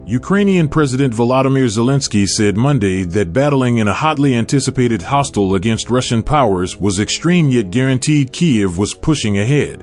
Ukrainian President Volodymyr Zelensky said Monday that battling in a hotly anticipated hostile against Russian powers was extreme, yet guaranteed Kyiv was pushing ahead.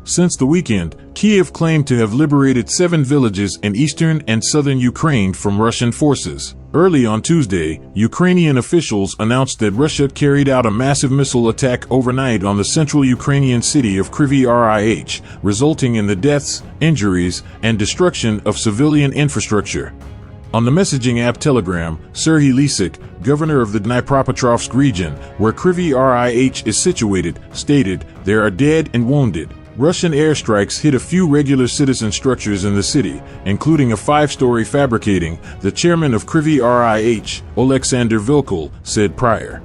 Since the weekend, Kyiv claimed to have liberated 7 villages in eastern and southern Ukraine from Russian forces. Early on Tuesday, Ukrainian officials announced that Russia carried out a massive missile attack overnight on the central Ukrainian city of Kryvyi Rih, resulting in the deaths, injuries, and destruction of civilian infrastructure. On the messaging app Telegram, Serhiy Lysyk, governor of the Dnipropetrovsk region, where Kryvyi Rih is situated, stated, "There are dead and wounded." Russian airstrikes hit a few regular citizen structures in the city, including a 5-story fabricating, the chairman of Kryvyi Rih, Oleksandr Vilkul, said prior.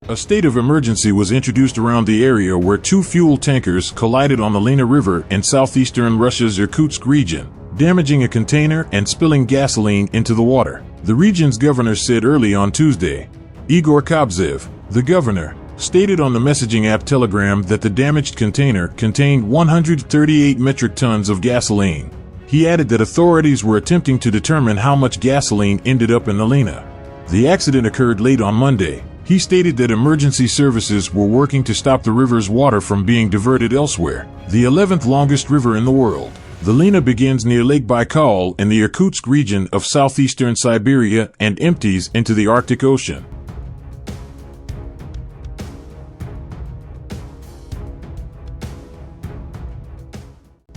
A state of emergency was introduced around the area where 2 fuel tankers collided on the Lena River in southeastern Russia's Irkutsk region, damaging a container and spilling gasoline into the water, the region's governor said early on Tuesday. Igor Kobzev, the governor, stated on the messaging app Telegram that the damaged container contained 138 metric tons of gasoline. He added that authorities were attempting to determine how much gasoline ended up in the Lena. The accident occurred late on Monday. He stated that emergency services were working to stop the river's water from being diverted elsewhere, the 11th longest river in the world. The Lena begins near Lake Baikal in the Irkutsk region of southeastern Siberia and empties into the Arctic Ocean.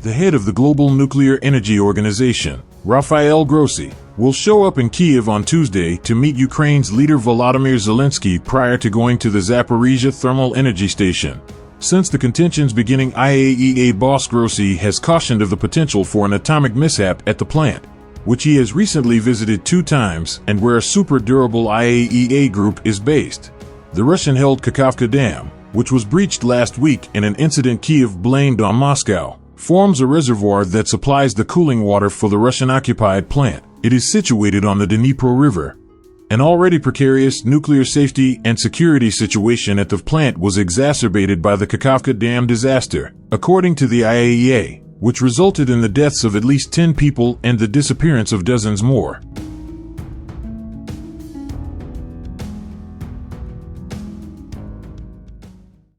The head of the Global Nuclear Energy Organization, Rafael Grossi, will show up in Kyiv on Tuesday to meet Ukraine's leader Volodymyr Zelensky prior to going to the Zaporizhzhia thermal energy station. Since the contentions beginning, IAEA boss Grossi has cautioned of the potential for an atomic mishap at the plant, which he has recently visited 2 times and where a super durable IAEA group is based. The Russian-held Kakhovka Dam, which was breached last week in an incident Kyiv blamed on Moscow, forms a reservoir that supplies the cooling water for the Russian-occupied plant. It is situated on the Dnipro River. An already precarious nuclear safety and security situation at the plant was exacerbated by the Kakhovka Dam disaster, according to the IAEA, which resulted in the deaths of at least 10 people and the disappearance of dozens more.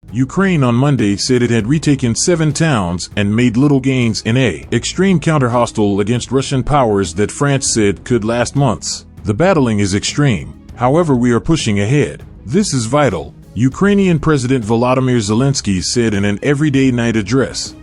Ukraine on Monday said it had retaken 7 towns and made little gains in an extreme counter-hostile against Russian powers that France said could last months. The battling is extreme. However, we are pushing ahead. This is vital, Ukrainian President Volodymyr Zelensky said in an everyday night address.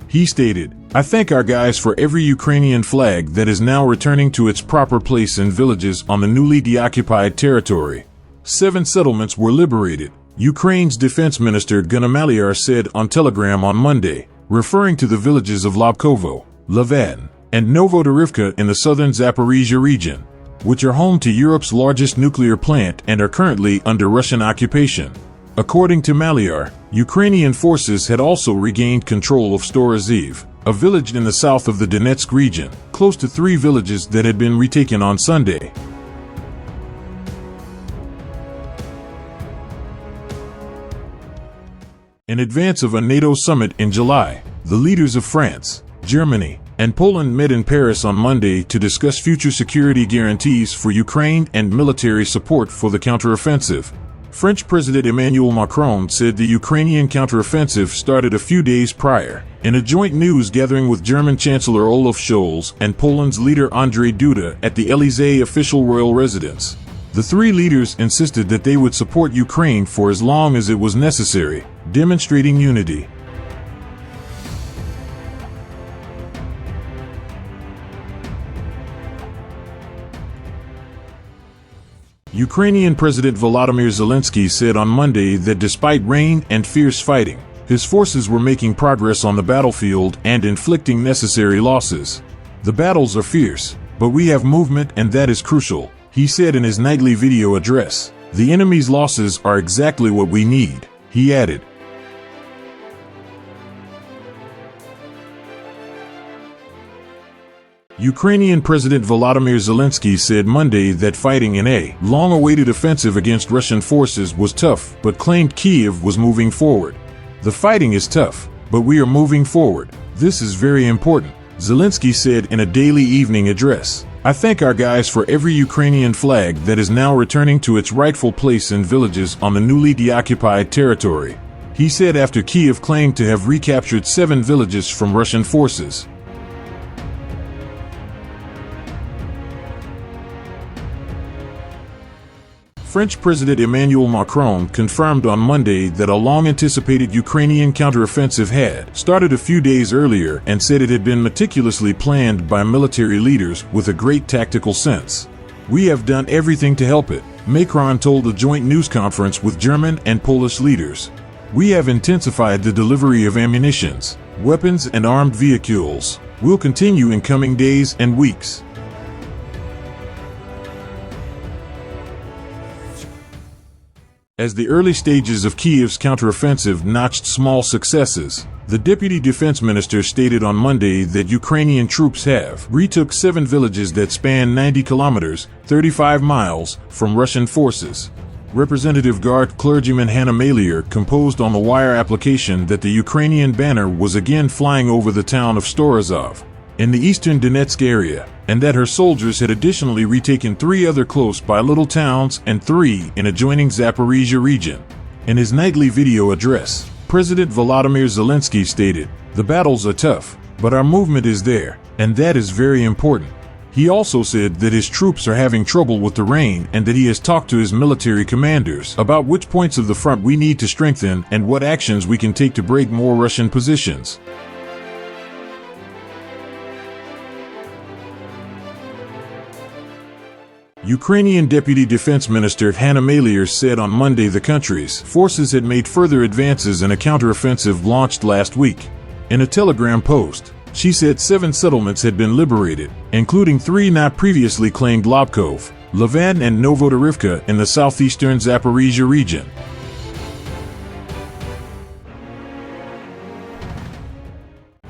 He stated, "I thank our guys for every Ukrainian flag that is now returning to its proper place in villages on the newly deoccupied territory. 7 settlements were liberated," Ukraine's defense minister Gena Malyar said on Telegram on Monday, referring to the villages of Lobkovo, Levan, and Novodorivka in the southern Zaporizhzhia region, which are home to Europe's largest nuclear plant and are currently under Russian occupation. According to Malyar, Ukrainian forces had also regained control of Storozheve, a village in the south of the Donetsk region, close to 3 villages that had been retaken on Sunday. In advance of a NATO summit in July, the leaders of France, Germany, and Poland met in Paris on Monday to discuss future security guarantees for Ukraine and military support for the counteroffensive. French President Emmanuel Macron said the Ukrainian counteroffensive started a few days prior, in a joint news gathering with German Chancellor Olaf Scholz and Poland's leader Andrzej Duda at the Élysée official royal residence. The 3 leaders insisted that they would support Ukraine for as long as it was necessary, demonstrating unity. Ukrainian President Volodymyr Zelensky said on Monday that despite rain and fierce fighting, his forces were making progress on the battlefield and inflicting necessary losses. "The battles are fierce, but we have movement and that is crucial," he said in his nightly video address. "The enemy's losses are exactly what we need," he added. Ukrainian President Volodymyr Zelensky said Monday that fighting in a long-awaited offensive against Russian forces was tough, but claimed Kyiv was moving forward. "The fighting is tough, but we are moving forward. This is very important, Zelensky said in a daily evening address. I thank our guys for every Ukrainian flag that is now returning to its rightful place in villages on the newly deoccupied territory, he said after Kyiv claimed to have recaptured 7 villages from Russian forces. French President Emmanuel Macron confirmed on Monday that a long-anticipated Ukrainian counteroffensive had started a few days earlier and said it had been meticulously planned by military leaders with a great tactical sense. We have done everything to help it, Macron told a joint news conference with German and Polish leaders. We have intensified the delivery of ammunitions, weapons and armed vehicles. We'll continue in coming days and weeks. As the early stages of Kyiv's counteroffensive notched small successes, the deputy defense minister stated on Monday that Ukrainian troops have retook 7 villages that span 90 kilometers, 35 miles, from Russian forces. Representative Guard clergyman Hannah Malyar composed on the wire application that the Ukrainian banner was again flying over the town of Storozheve, in the eastern Donetsk area, and that her soldiers had additionally retaken 3 other close-by little towns and 3 in adjoining Zaporizhia region. In his nightly video address, President Volodymyr Zelensky stated, "The battles are tough, but our movement is there, and that is very important." He also said that his troops are having trouble with the rain and that he has talked to his military commanders about which points of the front we need to strengthen and what actions we can take to break more Russian positions. Ukrainian Deputy Defense Minister Hannah Malyar said on Monday the country's forces had made further advances in a counteroffensive launched last week. In a Telegram post, she said 7 settlements had been liberated, including 3 not previously claimed: Lobkov, Levan and Novodorivka in the southeastern Zaporizhia region.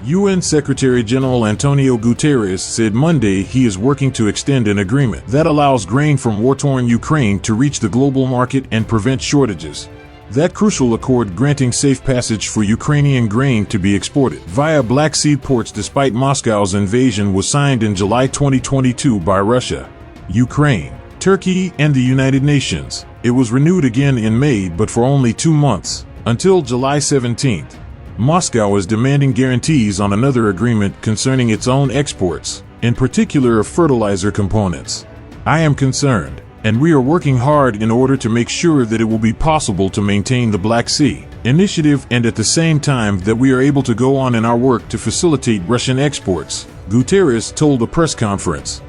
UN Secretary-General Antonio Guterres said Monday he is working to extend an agreement that allows grain from war-torn Ukraine to reach the global market and prevent shortages. That crucial accord granting safe passage for Ukrainian grain to be exported via Black Sea ports despite Moscow's invasion was signed in July 2022 by Russia, Ukraine, Turkey, and the United Nations. It was renewed again in May but for only 2 months, until July 17th. Moscow is demanding guarantees on another agreement concerning its own exports, in particular of fertilizer components. I am concerned, and we are working hard in order to make sure that it will be possible to maintain the Black Sea initiative and at the same time that we are able to go on in our work to facilitate Russian exports, Guterres told a press conference.